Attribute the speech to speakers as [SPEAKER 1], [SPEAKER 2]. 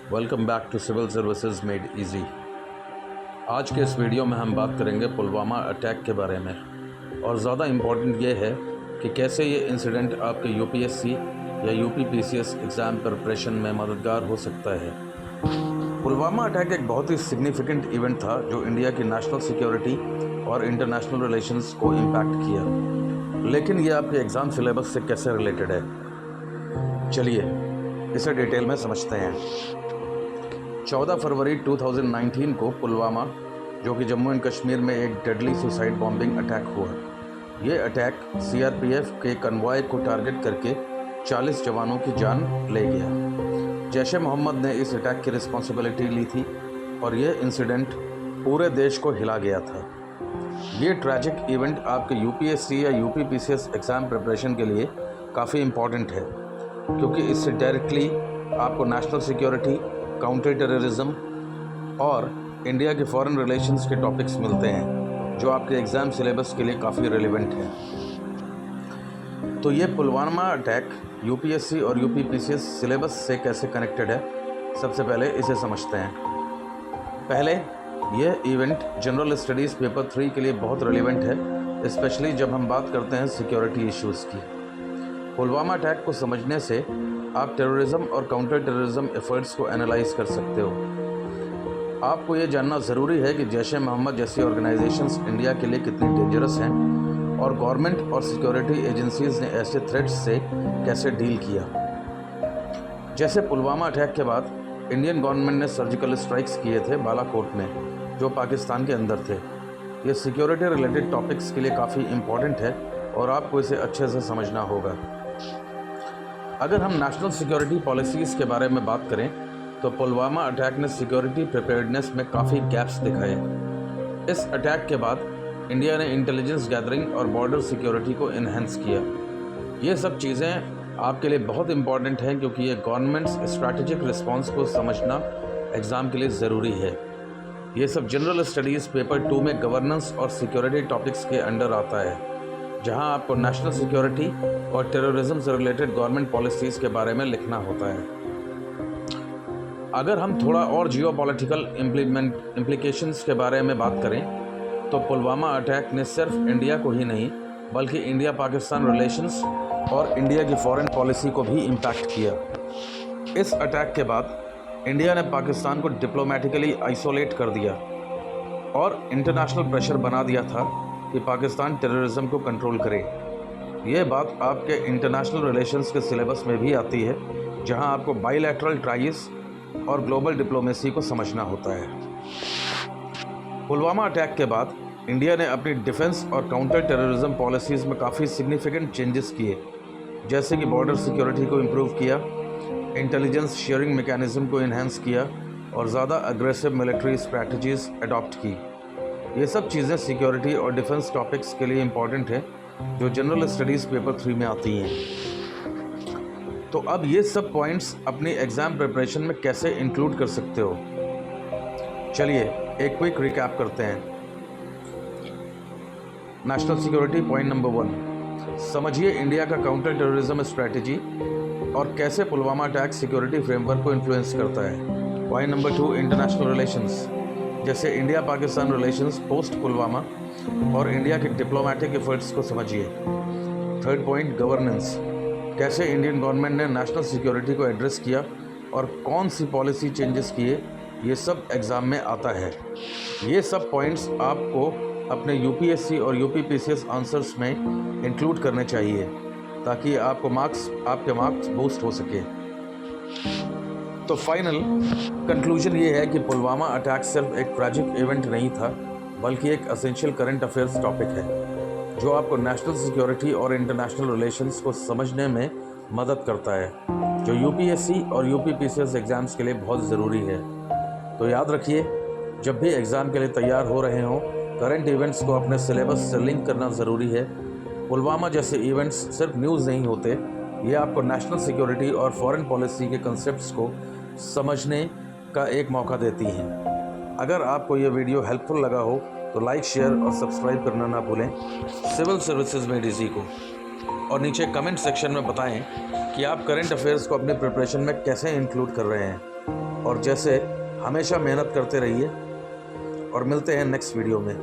[SPEAKER 1] Welcome back to civil services made easy. आज के इस वीडियो में हम बात करेंगे पुलवामा अटैक के बारे में, और ज़्यादा इम्पॉर्टेंट ये है कि कैसे ये इंसिडेंट आपके यूपीएससी या यूपीपीसीएस एग्ज़ाम प्रिपरेशन में मददगार हो सकता है। पुलवामा अटैक एक बहुत ही सिग्निफिकेंट इवेंट था जो इंडिया की नेशनल सिक्योरिटी और इंटरनेशनल रिलेशंस को इम्पैक्ट किया, लेकिन ये आपके एग्ज़ाम सिलेबस से कैसे रिलेटेड है, चलिए इसे डिटेल में समझते हैं। 14 फरवरी 2019 को पुलवामा, जो कि जम्मू एंड कश्मीर में एक डेडली सुसाइड बॉम्बिंग अटैक हुआ। ये अटैक सीआरपीएफ के कन्वॉय को टारगेट करके 40 जवानों की जान ले गया। जैश ए मोहम्मद ने इस अटैक की रिस्पॉन्सिबिलिटी ली थी और ये इंसिडेंट पूरे देश को हिला गया था। ये ट्रैजिक इवेंट आपके यूपीएससी या यूपीपीसीएस एग्ज़ाम प्रिपरेशन के लिए काफ़ी इम्पॉर्टेंट है, क्योंकि इससे डायरेक्टली आपको नेशनल सिक्योरिटी, काउंटर टेररिज्म और इंडिया के फॉरेन रिलेशंस के टॉपिक्स मिलते हैं जो आपके एग्ज़ाम सिलेबस के लिए काफ़ी रेलेवेंट है। तो ये पुलवामा अटैक यूपीएससी और यूपीपीसीएस सिलेबस से कैसे कनेक्टेड है, सबसे पहले इसे समझते हैं। पहले ये इवेंट जनरल स्टडीज़ पेपर 3 के लिए बहुत रेलेवेंट है, स्पेशली जब हम बात करते हैं सिक्योरिटी इश्यूज़ की। पुलवामा अटैक को समझने से आप टेररिज्म और काउंटर टेररिज्म एफर्ट्स को एनालाइज कर सकते हो। आपको ये जानना ज़रूरी है कि जैश ए मोहम्मद जैसी ऑर्गेनाइजेशंस इंडिया के लिए कितनी डेंजरस हैं और गवर्नमेंट और सिक्योरिटी एजेंसीज़ ने ऐसे थ्रेट्स से कैसे डील किया। जैसे पुलवामा अटैक के बाद इंडियन गवर्नमेंट ने सर्जिकल स्ट्राइक्स किए थे बालाकोट में, जो पाकिस्तान के अंदर थे। ये सिक्योरिटी रिलेटेड टॉपिक्स के लिए काफ़ी इम्पॉर्टेंट है और आपको इसे अच्छे से समझना होगा। अगर हम नेशनल सिक्योरिटी पॉलिसीज़ के बारे में बात करें तो पुलवामा अटैक ने सिक्योरिटी प्रिपेयर्डनेस में काफ़ी गैप्स दिखाए। इस अटैक के बाद इंडिया ने इंटेलिजेंस गैदरिंग और बॉर्डर सिक्योरिटी को इन्हेंस किया। ये सब चीज़ें आपके लिए बहुत इंपॉर्टेंट हैं, क्योंकि ये गवर्नमेंट्स स्ट्रैटेजिक रिस्पांस को समझना एग्ज़ाम के लिए ज़रूरी है। ये सब जनरल स्टडीज़ पेपर 2 में गवर्नेंस और सिक्योरिटी टॉपिक्स के अंडर आता है, जहां आपको नेशनल सिक्योरिटी और टेररिज्म से रिलेटेड गवर्नमेंट पॉलिसीज़ के बारे में लिखना होता है। अगर हम थोड़ा और जियोपॉलिटिकल इम्प्लीकेशंस के बारे में बात करें तो पुलवामा अटैक ने सिर्फ इंडिया को ही नहीं, बल्कि इंडिया पाकिस्तान रिलेशंस और इंडिया की फॉरेन पॉलिसी को भी इम्पैक्ट किया। इस अटैक के बाद इंडिया ने पाकिस्तान को डिप्लोमेटिकली आइसोलेट कर दिया और इंटरनेशनल प्रेशर बना दिया था कि पाकिस्तान टेररिज्म को कंट्रोल करे। ये बात आपके इंटरनेशनल रिलेशंस के सिलेबस में भी आती है, जहां आपको बाइलैटरल ट्राइज और ग्लोबल डिप्लोमेसी को समझना होता है। पुलवामा अटैक के बाद इंडिया ने अपनी डिफेंस और काउंटर टेररिज्म पॉलिसीज़ में काफ़ी सिग्निफिकेंट चेंजेस किए, जैसे कि बॉर्डर सिक्योरिटी को इम्प्रूव किया, इंटेलिजेंस शेयरिंग मैकेनिज्म को इन्हेंस किया और ज़्यादा अग्रेसिव मिलिट्री स्ट्रैटेजीज़ अडॉप्ट की। ये सब चीज़ें सिक्योरिटी और डिफेंस टॉपिक्स के लिए इम्पॉर्टेंट है, जो जनरल स्टडीज़ पेपर 3 में आती हैं। तो अब ये सब पॉइंट्स अपनी एग्ज़ाम प्रिपरेशन में कैसे इंक्लूड कर सकते हो, चलिए एक क्विक रिकैप करते हैं। नेशनल सिक्योरिटी पॉइंट नंबर 1, समझिए इंडिया का काउंटर टेररिज्म स्ट्रैटेजी और कैसे पुलवामा अटैक सिक्योरिटी फ्रेमवर्क को इन्फ्लुएंस करता है। पॉइंट नंबर 2, इंटरनेशनल रिलेशंस, जैसे India Pakistan relations post Pulwama और इंडिया के डिप्लोमेटिक एफर्ट्स को समझिए। थर्ड पॉइंट, गवर्नेंस, कैसे इंडियन गवर्नमेंट ने नेशनल सिक्योरिटी को एड्रेस किया और कौन सी पॉलिसी चेंजेस किए, ये सब एग्ज़ाम में आता है। ये सब पॉइंट्स आपको अपने यूपीएससी और यूपीपीसीएस आंसर्स में इंक्लूड करने चाहिए, ताकि आपके मार्क्स बूस्ट हो सके। तो फाइनल कंक्लूजन ये है कि पुलवामा अटैक सिर्फ एक ट्रैजिक इवेंट नहीं था, बल्कि एक एसेंशियल करंट अफेयर्स टॉपिक है, जो आपको नेशनल सिक्योरिटी और इंटरनेशनल रिलेशंस को समझने में मदद करता है, जो यूपीएससी और यूपीपीसीएस एग्ज़ाम्स के लिए बहुत ज़रूरी है। तो याद रखिए, जब भी एग्ज़ाम के लिए तैयार हो रहे हों, करंट इवेंट्स को अपने सिलेबस से लिंक करना ज़रूरी है। पुलवामा जैसे इवेंट्स सिर्फ न्यूज़ नहीं होते, ये आपको नेशनल सिक्योरिटी और फॉरेन पॉलिसी के कंसेप्ट्स को समझने का एक मौका देती हैं। अगर आपको ये वीडियो हेल्पफुल लगा हो तो लाइक, शेयर और सब्सक्राइब करना ना भूलें सिविल सर्विसेज मेड इजी को। और नीचे कमेंट सेक्शन में बताएं कि आप करंट अफेयर्स को अपनी प्रिपरेशन में कैसे इंक्लूड कर रहे हैं। और जैसे हमेशा मेहनत करते रहिए और मिलते हैं नेक्स्ट वीडियो में।